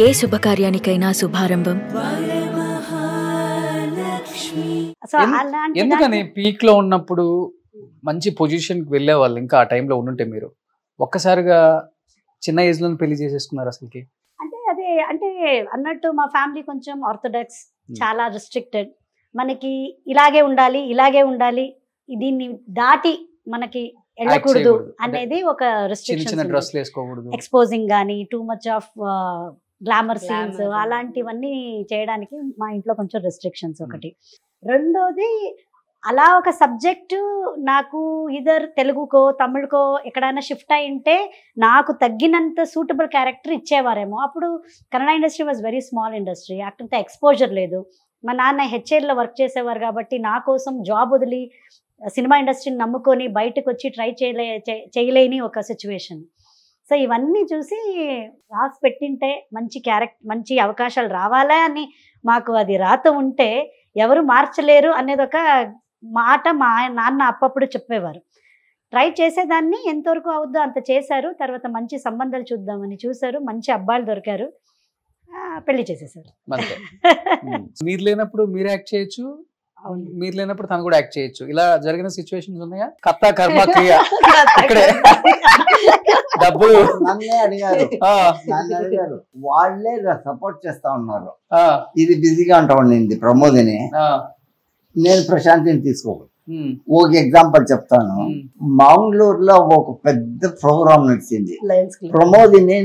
ఏ శుభకార్యానికైనా శుభారంభం ఎందుకని పీక్ లో ఉన్నప్పుడు మంచి పొజిషన్ కి వెళ్ళే వాళ్ళు ఇంకా ఆ టైంలో ఉండుంటే మీరు ఒక్కసారిగా చిన్న ఏజ్ లో పెళ్లి చేసేసుకున్నారు అసలుకి? అంటే అన్నట్టు మా ఫ్యామిలీ కొంచెం ఆర్థోడాక్స్, చాలా రెస్ట్రిక్టెడ్. మనకి ఇలాగే ఉండాలి, దీన్ని దాటి మనకి వెళ్ళకూడదు అనేది ఒక రెస్ట్రిక్షన్. ఎక్స్పోజింగ్ గానీ too much of glamour scenes అలాంటివన్నీ చేయడానికి మా ఇంట్లో కొంచెం రెస్ట్రిక్షన్స్ ఒకటి. రెండోది, అలా ఒక సబ్జెక్టు నాకు ఇదర్ తెలుగుకో తమిళకో ఎక్కడైనా షిఫ్ట్ అయి ఉంటే నాకు తగ్గినంత సూటబుల్ క్యారెక్టర్ ఇచ్చేవారేమో. అప్పుడు Kannada industry was very small industry, అంత ఎక్స్పోజర్ లేదు. మా నాన్న హెచ్ఏల్లో వర్క్ చేసేవారు కాబట్టి నా కోసం జాబ్ వదిలి సినిమా ఇండస్ట్రీని నమ్ముకొని బయటకు వచ్చి ట్రై చేయలేని ఒక సిచ్యువేషన్. సో ఇవన్నీ చూసి రాసి పెట్టింటే మంచి అవకాశాలు రావాలా అని మాకు అది రాత ఉంటే ఎవరు మార్చలేరు అనేది ఒక మాట మా నాన్న అప్పప్పుడు చెప్పేవారు. ట్రై చేసేదాన్ని, ఎంతవరకు అవుద్దో అంత చేశారు. తర్వాత మంచి సంబంధాలు చూద్దామని చూశారు, మంచి అబ్బాయిలు దొరికారు, పెళ్లి చేసేసారు. మీరు లేనప్పుడు మీరు యాక్ట్ చేయొచ్చు, మీరు లేనప్పుడు తను కూడా యాక్ట్ చేయొచ్చు. ఇలా జరిగిన సిచ్యువేషన్స్ ఉన్నాయా? కర్త కర్మ క్రియ ఇక్కడే డబ్బులు నన్నే అడిగారు, వాళ్ళే సపోర్ట్ చేస్తా ఉన్నారు. ఇది బిజీగా ఉంటా ఉండింది ప్రమోదిని, నేను ప్రశాంతిని తీసుకోకూడదు. ఒక ఎగ్జాంపుల్ చెప్తాను. మంగళూరులో ఒక పెద్ద ప్రోగ్రామ్ నడిచింది, ప్రమోదిని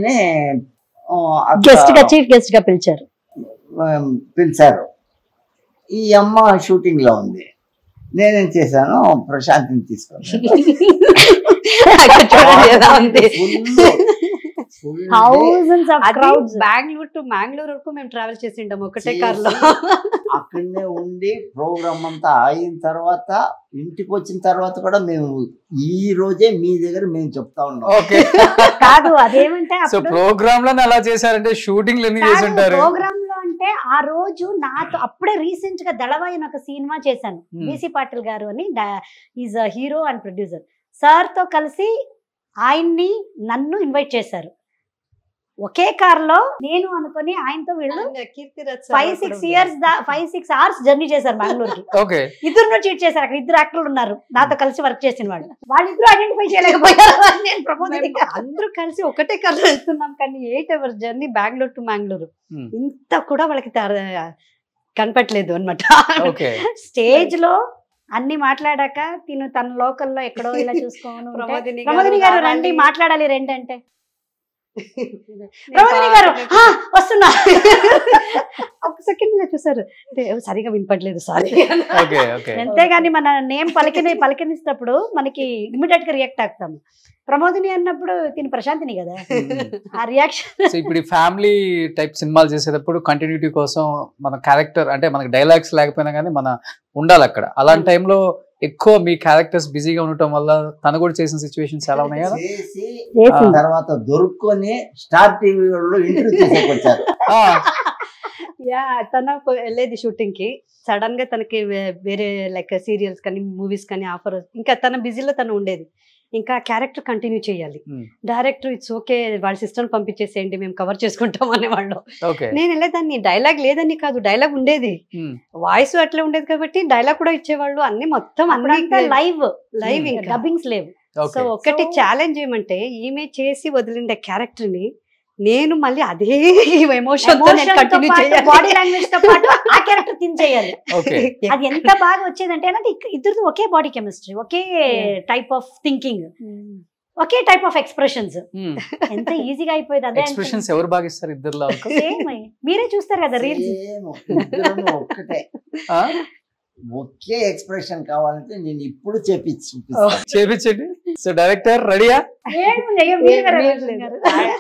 చీఫ్ గెస్ట్ గా పిలిచారు. ఈ అమ్మ షూటింగ్ లో ఉంది. నేనేం చేశాను, ప్రశాంతిని తీసుకున్నాను. బెంగళూరు టు మంగళూరు వరకు మేము ట్రావెల్ చేసిండాము ఒకటే కార్ లో. అక్కడనే ఉండి ప్రోగ్రామ్ అంతా అయిన తర్వాత ఇంటికి వచ్చిన తర్వాత కూడా మేము ఈ రోజే మీ దగ్గర మేము చెప్తా ఉన్నాం. కాదు, అదేమంటే ప్రోగ్రామ్ లో అలా చేశారంటే షూటింగ్ ప్రోగ్రామ్ లో అంటే ఆ రోజు నాతో అప్పుడే రీసెంట్ గా దళవాయి ఒక సినిమా చేశాను. బీసీ పాటిల్ గారు అని, is a hero and producer. Sir తో కలిసి ఆయన్ని నన్ను ఇన్వైట్ చేశారు. ఒకే కార్ లో నేను అనుకుని ఆయనతో వీళ్ళు 5-6 hours జర్నీ చేశారు బెంగళూరుకి. ఇద్దరు చీట్ చేశారు. అక్కడ ఇద్దరు యాక్టర్లు ఉన్నారు నాతో కలిసి వర్క్ చేసిన వాళ్ళిద్దరు ఐడెంటిఫై చేయలేకపోయారు. అందరూ కలిసి ఒకటే కార్ లో వెళ్తున్నాం, కానీ 8 hours journey Bengaluru to Mangaluru. ఇంత కూడా వాళ్ళకి కనపట్లేదు అనమాట. స్టేజ్ లో అన్ని మాట్లాడాక తన లోకల్లో ఎక్కడో ఇలా చూసుకోను, ప్రమోదిని గారు రండి మాట్లాడాలి రండి అంటే, ప్రమోదిని గారు వస్తున్నా, ఒక సెకండ్ చూసారు, సరిగా వినపడలేదు సారీ. అంతేగాని మన నేమ్ పలికినిస్తప్పుడు మనకి ఇమిడియట్ గా రియాక్ట్ అవుతాము. ప్రమోదిని అన్నప్పుడు తిని ప్రశాంతిని కదా ఆ రియాక్షన్. ఇప్పుడు ఫ్యామిలీ టైప్ సినిమాలు చేసేటప్పుడు కంటిన్యూటీ కోసం మన క్యారెక్టర్ అంటే మనకి డైలాగ్స్ లేకపోయినా కానీ మన ఉండాలి అక్కడ. అలాంటి టైంలో ఎక్కువ మీ క్యారెక్టర్స్ బిజీగా ఉండటం వల్ల తను కూడా చేసిన సిచ్యువేషన్స్ చాలా ఉన్నాయి కదా. తర్వాత దొరుకుని స్టార్ టీవీ వాళ్ళు ఇంటర్వ్యూ చేసేకొచ్చారు. తన వెళ్ళేది షూటింగ్ కి, సడన్ గా తనకి వేరే లైక్ సీరియల్స్ కానీ మూవీస్ కానీ ఆఫర్, ఇంకా తన బిజీలో తను ఉండేది. ఇంకా క్యారెక్టర్ కంటిన్యూ చేయాలి. డైరెక్టర్ ఇట్స్ ఓకే, వాళ్ళ సిస్టర్ పంపించేసేయండి మేము కవర్ చేసుకుంటాం అనేవాళ్ళు. నేను వెళ్ళేదాన్ని, డైలాగ్ లేదని కాదు, డైలాగ్ ఉండేది, వాయిస్ అట్లా ఉండేది కాబట్టి డైలాగ్ కూడా ఇచ్చేవాళ్ళు. అన్ని మొత్తం లైవ్ ఇంకా డబ్బింగ్స్ లేవు. సో ఒకటి ఛాలెంజ్ ఏమంటే, ఈమె చేసి వదిలిండే క్యారెక్టర్ ని నేను మళ్ళీ అదే ఎమోషన్ బాడీ లాంగ్వేజ్ తో పాటు ఆ క్యారెక్టర్ థింక్ చేయాలి. అది ఎంత బాగా వచ్చేదంటే ఇద్దరు ఒకే బాడీ కెమిస్ట్రీ, ఒకే టైప్ ఆఫ్ థింకింగ్, ఒకే టైప్ ఆఫ్ ఎక్స్ప్రెషన్స్. ఎంత ఈజీగా అయిపోయింది. అదే ఎక్స్ప్రెషన్స్ ఎవరు బాగా ఇస్తారు ఇద్దరులో? మీరే చూస్తారు కదా రీల్స్. ఒకే ఎక్స్ప్రెషన్ కావాలంటే నేను ఇప్పుడు చేపించండి. సో డైరెక్టర్ రెడీయా?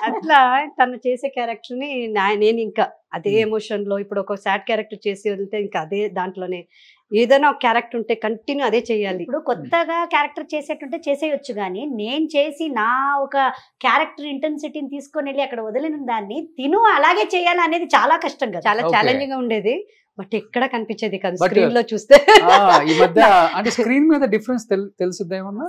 అట్లా తను చేసే క్యారెక్టర్ ని నేను ఇంకా అదే ఎమోషన్ లో, ఇప్పుడు ఒక సాడ్ క్యారెక్టర్ చేసి వదిలితే ఇంకా అదే దాంట్లోనే ఏదైనా ఒక క్యారెక్టర్ ఉంటే కంటిన్యూ అదే చేయాలి. ఇప్పుడు కొత్తగా క్యారెక్టర్ చేసేటుంటే చేసేయొచ్చు, కానీ నేను చేసి నా ఒక క్యారెక్టర్ ఇంటెన్సిటీని తీసుకొని వెళ్ళి అక్కడ వదిలిన దాన్ని తిను అలాగే చేయాలి అనేది చాలా కష్టం కదా, చాలా ఛాలెంజింగ్ గా ఉండేది. బట్ ఎక్కడ కనిపించేది కాదు But- స్క్రీన్ లో చూస్తే. ఈ మధ్య అంటే స్క్రీన్ మీద డిఫరెన్స్ తెలుసుద్దా ఏమన్నా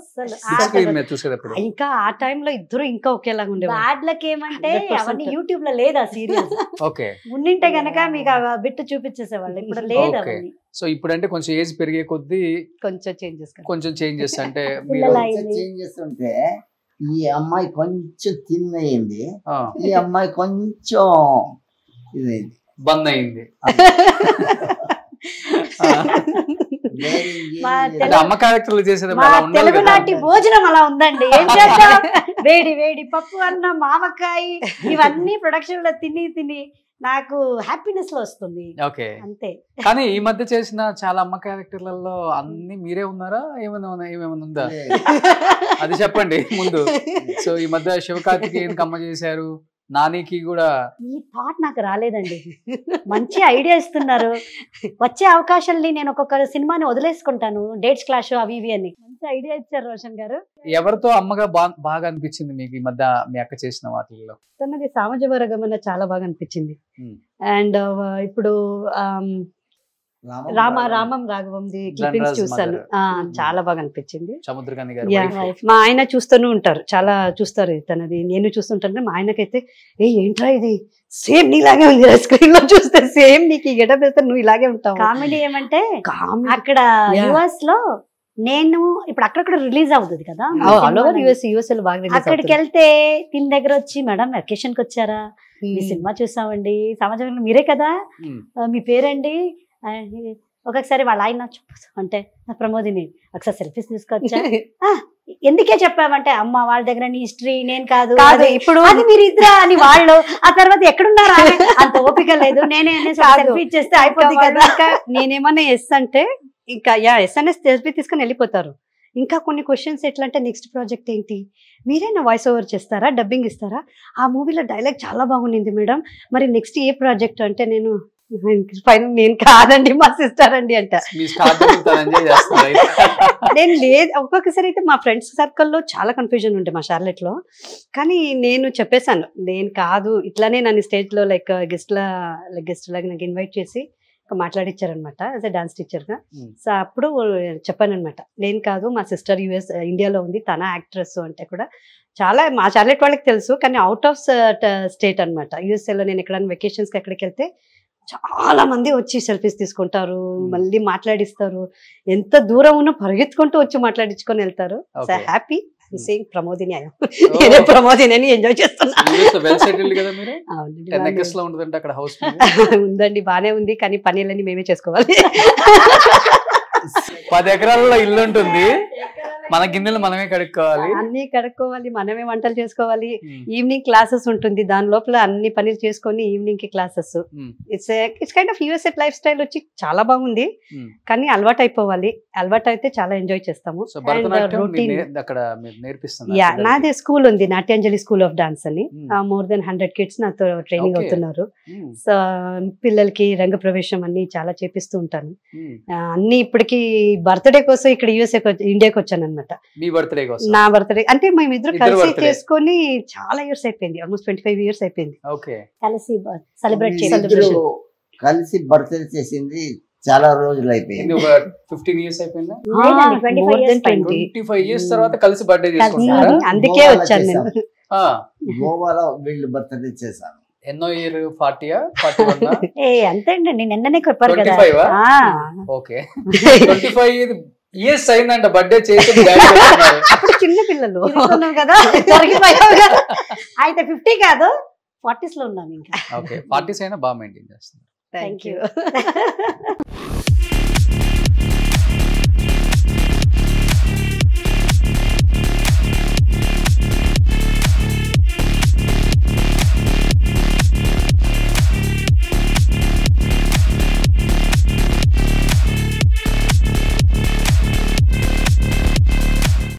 స్క్రీన్ మీద చూసేటప్పుడు? ఇంకా ఆ టైంలో ఇద్దరు ఇంకా ఒకేలాగా ఉండేవారు. బ్యాడ్ లక్ ఏమంటే 100% అవన్నీ యూట్యూబ్ లో లేదు ఆ సీరియల్. ఓకే. ఉండింటే గనక మీకు ఆ బిట్టు చూపించేసేవాళ్ళు, ఇప్పుడు లేదు Okay. అవన్నీ. సో ఇప్పుడు అంటే కొంచెం ఏజ్ పెరిగే కొద్దీ కొంచెం చేంజెస్. కొంచెం చేంజెస్ అంటే మీరు పిల్లల అయింది. చేంజ్ చేస్తుంటే ఈ అమ్మాయి కొంచెం తిన్ అయింది, ఈ అమ్మాయి కొంచెం ఇదైంది, బంద్ అయింది. మా అంటే అమ్మ క్యారెక్టర్లు చేసేటప్పుడు మా అలా ఉండాలి తెలుగు కదా. నాటి భోజనం అలా ఉందండి. ఏం చేద్దాం, వేడి వేడి పప్పు అన్నం, మామకాయ, ఇవన్నీ ప్రొడక్షన్ లో తిని తిని నాకు హ్యాపీనెస్ లో వస్తుంది ఓకే. అంతే. కానీ ఈ మధ్య చేసిన చాలా అమ్మ క్యారెక్టర్లలో అన్ని మీరే ఉన్నారా, ఏమైనా ఉందా అది చెప్పండి ముందు. సో ఈ మధ్య శివకార్తికేయన్కి అమ్మ చేశారు, నానికి కూడా. ఈ థాట్ నాకు రాలేదండి. మంచి ఐడియా ఇస్తున్నారు. వచ్చే అవకాశాలని నేను ఒక్కొక్క సినిమాని వదిలేసుకుంటాను, డేట్స్ క్లాష్ అవి ఇవి అని. మంచి ఐడియా ఇచ్చారు రోషన్ గారు. ఎవరితో అమ్మగా బాగా అనిపించింది మీకు ఈ మధ్య మీ అక్క చేసిన వాటిల్లో? తనది సామజవరగమన చాలా బాగా అనిపించింది. Hmm. అండ్ ఇప్పుడు రామం రాఘవంది క్లిప్పింగ్స్ ధనరాజ్ చూసాను. mother. చాలా బాగా అనిపించింది. సముద్రకాంతి గారు Yeah. wife. మా ఆయన చూస్తూనే ఉంటారు, చాలా చూస్తారు తనది. నేను చూస్తుంటాను. మా ఆయనకైతే ఏంట్రా ఇది సేమ్ నీలాగే ఉంది, స్క్రీన్ లో చూస్తే సేమ్ నీకు ఈ గెటప్ వేస్తే నువ్వు ఇలాగే ఉంటావు. కామెడీ ఏమంటే Comedy. అక్కడ Yeah. యుఎస్ లో నేను ఇప్పుడు అక్కడక్కడ రిలీజ్ అవుతుంది కదా, ఆల్ ఓవర్ యుఎస్ లో బాగా release అక్కడికి అవుతుంది. వెళ్తే తిని దగ్గర వచ్చి, మేడం వెకేషన్ కి వచ్చారా, మీ సినిమా చూసామండి, సమాజంలో మీరే కదా, Hmm. మీ పేరండి. ఒక్కొక్కసారి వాళ్ళ ఆయన అంటే ప్రమోదిని ఒకసారి సెల్ఫీస్ తీసుకొచ్చా, ఎందుకే చెప్పామంటే అమ్మ వాళ్ళ దగ్గర నీ హిస్టరీ నేను కాదు కాదు ఇప్పుడు అది మీరు ఇద్దరా అని వాళ్ళు. ఆ తర్వాత ఎక్కడున్నారా అని, అంత ఓపిక లేదు, నేనే కాదు. సెల్ఫీ ఇచ్చేస్తే అయిపోద్ది కదా. ఇంకా నేనేమన్నా ఎస్ అంటే ఇంకా ఎస్ఎన్ఎస్ సెల్ఫీ తీసుకొని వెళ్ళిపోతారు. ఇంకా కొన్ని క్వశ్చన్స్ ఎట్లా అంటే నెక్స్ట్ ప్రాజెక్ట్ ఏంటి, మీరేనా వాయిస్ ఓవర్ చేస్తారా, డబ్బింగ్ ఇస్తారా, ఆ మూవీలో డైలాగ్ చాలా బాగుండింది మేడం, మరి నెక్స్ట్ ఏ ప్రాజెక్ట్ అంటే నేను ఫైనల్ నేను కాదండి మా సిస్టర్ అండి అంట. మీ starting తో enjoy చేస్తున్నారు అయితే. నేను లేదు, ఒక్కొక్కసారి అయితే మా ఫ్రెండ్స్ సర్కిల్లో చాలా కన్ఫ్యూజన్ ఉండే మా షార్లెట్ లో. కానీ నేను చెప్పేశాను నేను కాదు, ఇట్లానే నన్ను స్టేజ్ లో లైక్ గెస్ట్ లాగా నాకు ఇన్వైట్ చేసి మాట్లాడిచ్చారనమాట యాజ్ ఎ డాన్స్ టీచర్ గా. Hmm. సో అప్పుడు చెప్పాను అనమాట, నేను కాదు మా సిస్టర్ ఇండియాలో ఉంది, తన యాక్ట్రెస్ అంటే కూడా చాలా మా చార్లెట్ వాళ్ళకి తెలుసు. కానీ అవుట్ ఆఫ్ స్టేట్ అనమాట, యూఎస్ఏలో నేను ఎక్కడైనా వెకేషన్స్ కి ఎక్కడికి వెళ్తే చాలా మంది వచ్చి సెల్ఫీస్ తీసుకుంటారు, మళ్ళీ మాట్లాడిస్తారు, ఎంత దూరం ఉన్నా పరిగెత్తుకుంటూ వచ్చి మాట్లాడించుకొని వెళ్తారు. So Okay. Happy saying Pramodini అయ్యా, నేనే ప్రమోదిని అని ఎంజాయ్ చేస్తున్నా. వెల్ సెటిల్డ్ కదా మీరు? అవునండి, 10 acres లో ఉంటుందంటే అక్కడ హౌస్ ఉందండి, బానే ఉంది. కానీ పనులన్నీ మేమే చేసుకోవాలి. 10 ఎకరాలలో ఇల్లు ఉంటుంది, మన గిన్నెలు మనమే కడుక్కోవాలి, అన్ని కడుక్కోవాలి, మనమే వంటలు చేసుకోవాలి. Hmm. ఈవినింగ్ క్లాసెస్ ఉంటుంది, దాని లోపల అన్ని పనులు చేసుకొని ఈవినింగ్ కి classes. Hmm. It's kind of USA life style వచ్చి చాలా బాగుంది. Hmm. కానీ అలవాటు అయిపోవాలి, అలవాటు అయితే చాలా ఎంజాయ్ చేస్తాము. సో భరతనాట్యం అక్కడ మీరు నేర్పిస్తున్నారు? యా, నాది స్కూల్ ఉంది, నాట్యాంజలి స్కూల్ ఆఫ్ డాన్స్ అని. మోర్ దెన్ 100 kids నాతో ట్రైనింగ్ Okay. అవుతున్నారు. సో పిల్లలకి రంగ ప్రవేశం అన్ని చాలా చేపిస్తూ ఉంటాను. అన్ని ఇప్పటికి బర్త్డే కోసం ఇక్కడ యూఎస్ఏ ఇండియాకి వచ్చాను అనమాట. మీ బర్త్డే కోసం? నా బర్త్డే అంటే మేమిద్దరు ఇద్దరు కలిసి birthday. చేసుకొని చాలా ఇయర్స్ అయిపోయింది, ఆల్మోస్ట్ 25 years అయిపోయింది. ఓకే. కలిసి సెలబ్రేట్ ఇద్దరు కలిసి బర్త్డే చేసింది చాలా రోజులు అయిపోయింది. ఒక 15 years అయిపోయిందా? లేదండి, 25 years పైన. 25 years తర్వాత కలిసి బర్త్డే చేసుకుంటారా? అందుకే గోవాలో వచ్చాను నేను. గోవాలో వీళ్ళు బర్త్డే చేశాను. ఎన్నో ఇయర్? 40 41? అంతే అండి, నేను నిన్ననే చెప్పారు కదా. 25 ఆ? ఓకే. 25 years అయిందంట బర్త్డే చేసి డాడీ చెప్తున్నారు. అప్పుడు చిన్న పిల్లలు తిరుగుతున్నాం కదా, దొరికిపోయావు కదా. అయితే 50 కాదు 40s లో ఉన్నాం ఇంకా. ఓకే. 40s అయినా బాగా మెయింటైన్ చేస్తున్నారు. Thank Thank you. you.